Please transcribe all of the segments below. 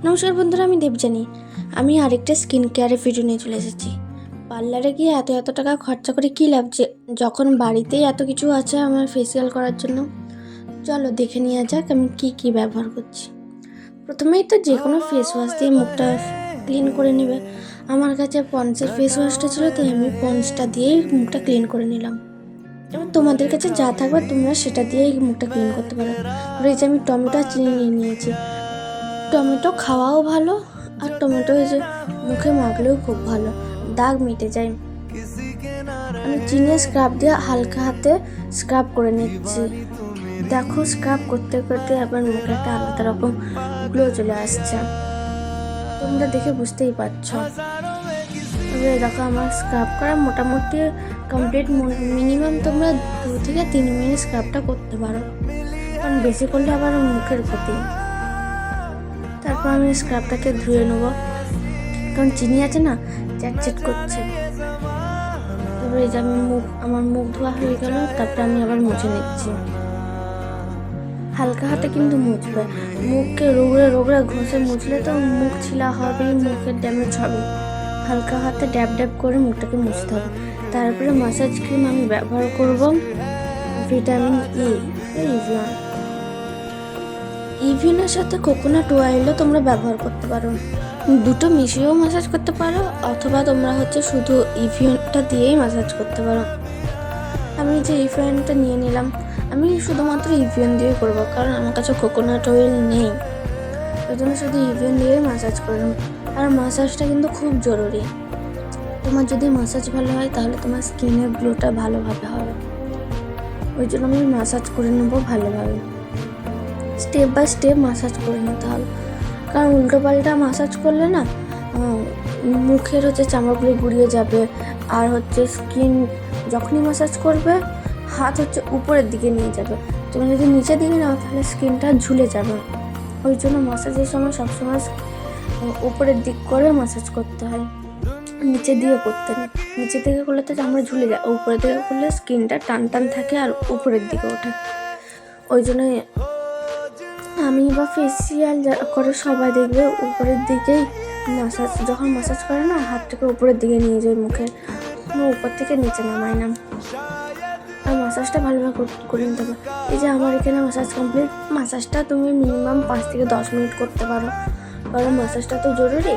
নমস্কার বন্ধুরা, আমি দেবযানী। আমি আরেকটা স্কিন কেয়ারের ভিডিও নিয়ে চলে এসেছি। পার্লারে গিয়ে এত টাকা খরচা করে কী লাভ, যখন বাড়িতেই এত কিছু আছে আমার ফেসিয়াল করার জন্য। চলো দেখে নেওয়া যাক আমি কি ব্যবহার করছি। প্রথমেই তো যে কোনো ফেস ওয়াশ দিয়ে মুখটা ক্লিন করে নেবে। আমার কাছে পন্ডসের ফেস ওয়াশটা ছিল, তাই আমি পন্ডসটা দিয়েই মুখটা ক্লিন করে নিলাম। এবার তোমাদের কাছে যা থাকবে তোমরা সেটা দিয়েই মুখটা ক্লিন করতে পারো। এই যে আমি টমেটো চিনি নিয়ে নিয়েছি। টমেটো খাওয়াও ভালো, আর টমেটো এই যে মুখে মাখলেও খুব ভালো, দাগ মিটে যায়। আমি চিনি স্ক্রাব দিয়ে হালকা হাতে স্ক্রাব করে নিচ্ছি। দেখো, স্ক্রাব করতে করতে আবার মুখে একটা আলাদা রকম গ্লো চলে আসছে, তোমরা দেখে বুঝতেই পারছো। এবার দেখো আমার স্ক্রাব করা মোটামুটি কমপ্লিট। মিনিমাম তোমরা 2 থেকে 3 মিনিট স্ক্রাবটা করতে পারো, কারণ বেশি করলে আবার মুখের ক্ষতি। তারপর আমি স্ক্রাবটাকে ধুয়ে নেবো, কারণ চিনি আছে না, চ্যাট করছে। তারপরে এই যে আমার মুখ ধোয়া হয়ে গেল। তারপরে আমি আবার মুছে নিচ্ছি। হালকা হাতে কিন্তু মুছবে, মুখকে রোগড়ে ঘষে মুছলে তো মুখ ছিলা হবে, মুখের ড্যামেজ হবে। হালকা হাতে ড্যাব করে মুখটাকে মুছতে হবে। তারপরে মাসাজ ক্রিম আমি ব্যবহার করব ভিটামিন ইভিয়নের সাথে কোকোনাট অয়েলও তোমরা ব্যবহার করতে পারো। দুটো মিশিয়েও ম্যাসাজ করতে পারো, অথবা তোমরা শুধু ইভিয়নটা দিয়েই ম্যাসাজ করতে পারো। আমি যে ইভিয়নটা নিয়ে নিলাম, আমি শুধুমাত্র ইভিয়ন দিয়ে করব, কারণ আমার কাছে কোকোনাট অয়েল নেই। ওই জন্য শুধু ইভিয়ন দিয়ে ম্যাসাজ করলাম। আর ম্যাসাজটা কিন্তু খুব জরুরি। তোমার যদি ম্যাসাজ ভালো হয় তাহলে তোমার স্কিনের গ্লোটা ভালোভাবে হবে। ওই জন্য আমি ম্যাসাজ করে নেবো ভালোভাবে। স্টেপ বাই স্টেপ ম্যাসাজ করে নিতে হবে, কারণ উল্টোপাল্টা ম্যাসাজ করলে না মুখের চামড়াগুলো গুড়িয়ে যাবে। আর স্কিন যখনই ম্যাসাজ করবে হাত উপরের দিকে নিয়ে যাবে। তুমি যদি নিচের দিকে নাও তাহলে স্কিনটা ঝুলে যাবে। ওই জন্য ম্যাসাজের সময় সবসময় উপরের দিক করে ম্যাসাজ করতে হয়, নিচে দিয়ে করতে নেই। নিচে দিকে করলে তো চামড়া ঝুলে যায়, উপরের দিকে করলে স্কিনটা টান থাকে আর উপরের দিকে ওঠে। ওই জন্য আমি বা ফেসিয়াল করে সবাই দেখবে উপরের দিকেই ম্যাসাজ, যখন ম্যাসাজ করে না হাতটাকে উপরের দিকে নিয়ে যায় মুখের, উপর থেকে নিচে নামায় না। আর ম্যাসাজটা ভালোভাবে করে নিতে হবে। এই যে আমার এখানে ম্যাসাজ কমপ্লিট। ম্যাসাজটা তুমি মিনিমাম 5 থেকে 10 মিনিট করতে পারো, কারণ ম্যাসাজটা তো জরুরি।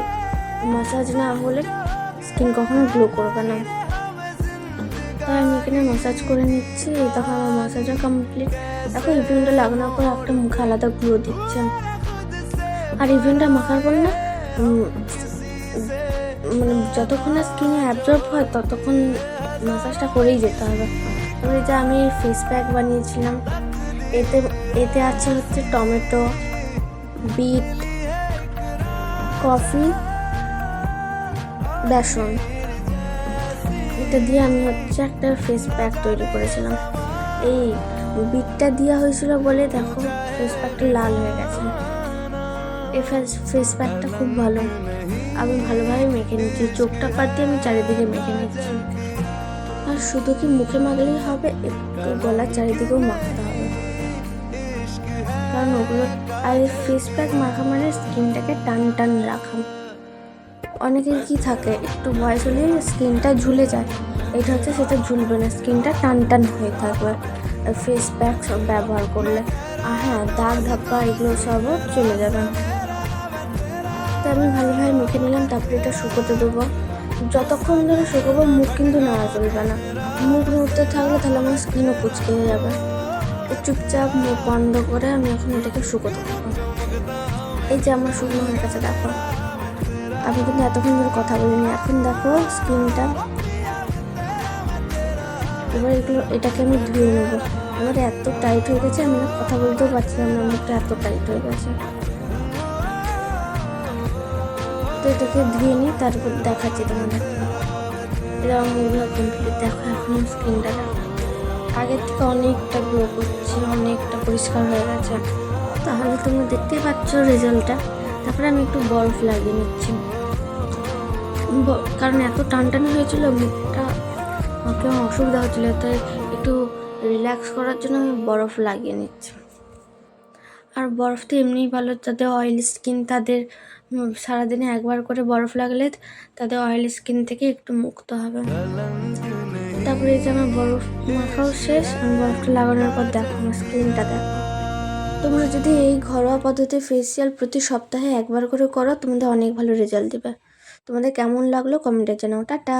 ম্যাসাজ না হলে স্কিন কখনো গ্লো করবে না। তাই আমি এখানে ম্যাসাজ করে নিচ্ছি। তখন আমার ম্যাসাজও কমপ্লিট। দেখো, ইভিয়নটা লাগানোর পর একটা মুখে আলাদা গ্লো দিচ্ছে। আর ইভিয়নটা মাখার পর না যতক্ষণ না স্কিনে অ্যাবজর্ব হয় ততক্ষণ ম্যাসাজটা করেই যেতে হবে। তবে যে আমি ফেস প্যাক বানিয়েছিলাম, এতে আছে টমেটো, বিট, কফি, বেসন। এটা দিয়ে আমি একটা ফেস প্যাক তৈরি করেছিলাম। এই বিটটা দেওয়া হয়েছিল বলে দেখো ফেস প্যাকটা লাল হয়ে গেছে। এই ফেস প্যাকটা খুব ভালো। আমি ভালোভাবে মেখে নিচ্ছি, চোখটা পাত দিয়ে আমি চারিদিকে মেখে নিচ্ছি। আর শুধু কি মুখে মাখলেই হবে, একটু গলার চারিদিকেও মাখতে হবে, কারণ ওগুলো। আর ফেস প্যাক মাখা মানে স্কিনটাকে টান রাখা। অনেকের কি থাকে, একটু বয়স হলে স্কিনটা ঝুলে যায়। এটা সেটা ঝুলবে না, স্কিনটা টান হয়ে থাকবে ফেস প্যাক সব ব্যবহার করলে। আর হ্যাঁ, দাগ ধাপ্পা এগুলো সবও চলে যাবে। তো আমি ভালোভাবে মেখে নিলাম। তারপরে এটা শুকোতে দেবো। যতক্ষণ ধরে শুকোবো মুখ কিন্তু নাড়া চলবে না। মুখ নড়তে থাকলে তাহলে আমার স্কিনও কুচকে হয়ে যাবে। চুপচাপ মুখ বন্ধ করে আমি এখন এটাকে শুকোতে দেবো। এই যে আমার শুকনো হয়ে গেছে, দেখো। আমি কিন্তু এতক্ষণ ধরে কথা বলিনি, এখন দেখো স্কিনটা। এবার এটাকে আমি ধুয়ে নেবো। আমার এত টাইট হয়ে গেছে, আমি কথা বলতেও পারছিলাম না, মুখটা এত টাইট হয়ে গেছে। তো এটাকে ধুয়ে নিই, তারপর দেখাচ্ছি তোমাদের। এটা আমার মুখগুলো কমপ্লিট। দেখো এখন স্কিনটা আগের থেকে অনেকটা গ্লো করছে, অনেকটা পরিষ্কার হয়ে গেছে। তাহলে তোমরা দেখতেই পাচ্ছ রেজাল্টটা। তারপরে আমি একটু বরফ লাগিয়ে নিচ্ছি, কারণ এত টানটানি হয়েছিল মুখটা, আমাকে অসুবিধা হচ্ছিলো। তাই একটু রিল্যাক্স করার জন্য আমি বরফ লাগিয়ে নিচ্ছি। আর বরফ তো এমনিই ভালো, যাদের অয়েল স্কিন তাদের সারাদিনে একবার করে বরফ লাগলে তাদের অয়েল স্কিন থেকে একটু মুক্ত হবে। তারপরে এই যে আমার বরফ মাখাও শেষ। আমি বরফটা লাগানোর পর দেখো আমার স্কিনটা দেখো। তোমরা যদি এই ঘরোয়া পদ্ধতিতে ফেসিয়াল প্রতি সপ্তাহে একবার করে করো, তোমাদের অনেক ভালো রেজাল্ট দেবে। তোমাদের কেমন লাগলো কমেন্টে জানাও। টাটা।